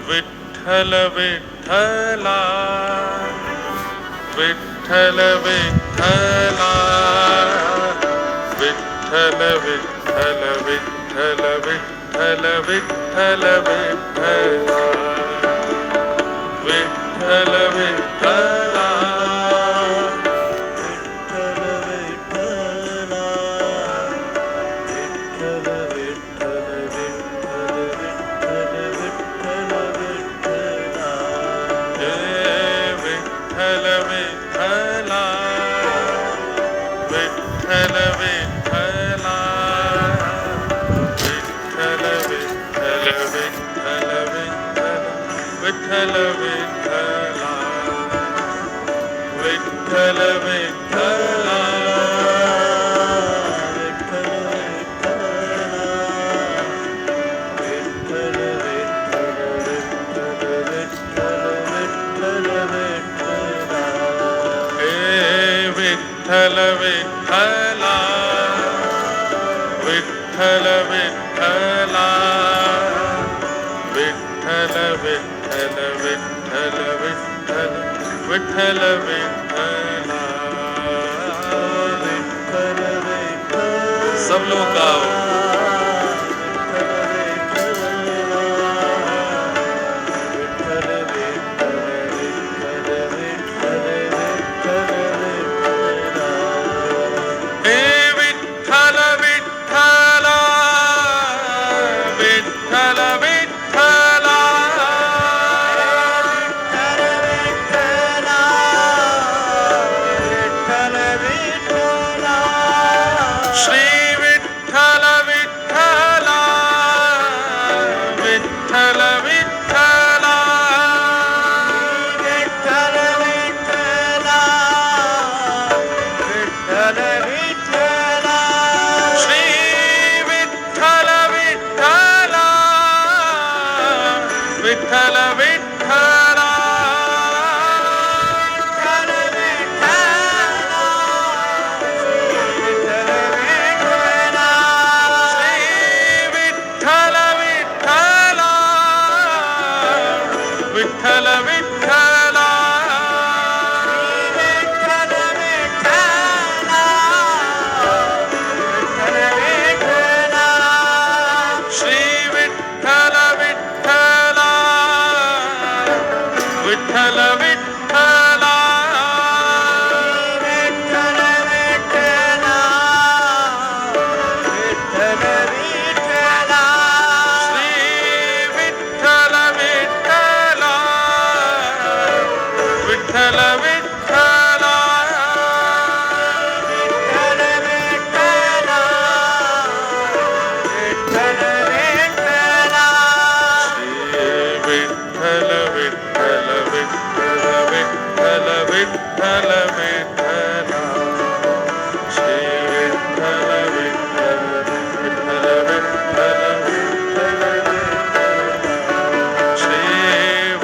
विठ्ठल विठ्ठला विठ्ठल विठ्ठला विठ्ठल विठ्ठल विठ्ठल विठ्ठल विठ्ठल विठ्ठला विठ्ठल विठ्ठला विठ्ठल विठ्ठला विठ्ठल विठ्ठला विठ्ठल विठ्ठला विठ्ठल विठ्ठला विठ्ठल विठ्ठल विठ्ठल विठ्ठल विठ्ठल विठ्ठला सब लोग गाओ विठ्ठल विठ्ठला विठ्ठल विठ्ठला श्री विठ्ठल विठ्ठला विठ्ठल विठ्ठला विठ्ठल विठ्ठला विठ्ठल विठ्ठला श्री विठ्ठल विठ्ठला विठ्ठल विठ्ठला विठ्ठल विठ्ठला विठ्ठल विठ्ठला श्री विठ्ठल विठ्ठल विठ्ठल विठ्ठल विठ्ठल विठ्ठला श्री विठ्ठल विठ्ठल विठ्ठल विठ्ठल श्री विठ्ठल विठ्ठला विठ्ठल विठ्ठला विठ्ठल विठ्ठल विठ्ठल विठ्ठल विठ्ठल विठ्ठला श्री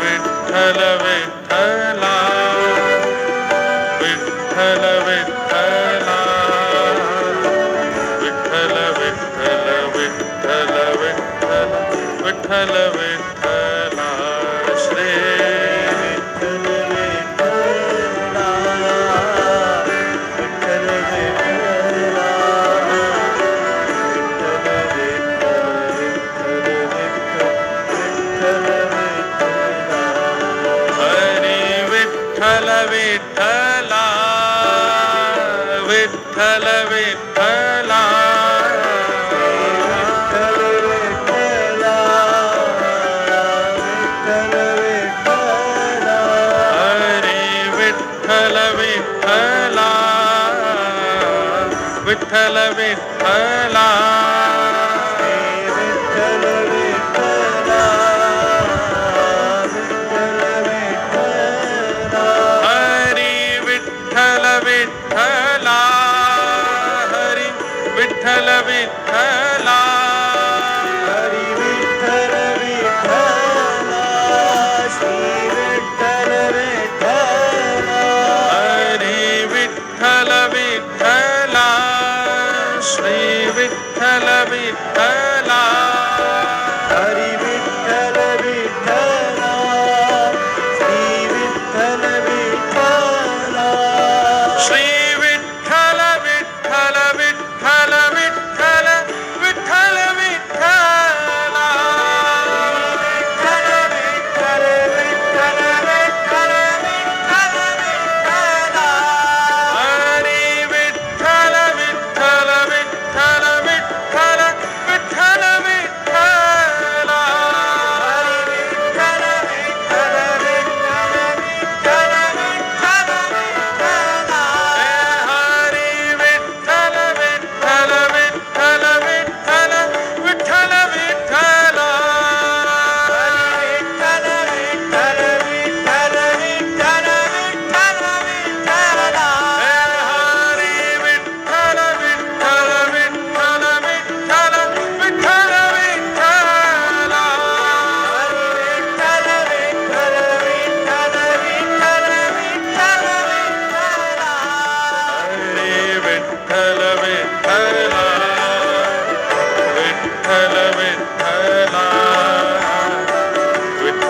विठ्ठल विठ्ठला विठ्ठल विठ्ठला हरी विठ्ठल विठ्ठला विठ्ठल विठ्ठला विठ्ठल विठ्ठला विठ्ठल विठ्ठला हरी विठ्ठल विठ्ठला हरी विठ्ठल विठ्ठला हरी विठ्ठल विठ्ठला श्री विठ्ठल विठ्ठला हरी विठ्ठल विठ्ठला श्री विठ्ठल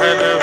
विठ्ठल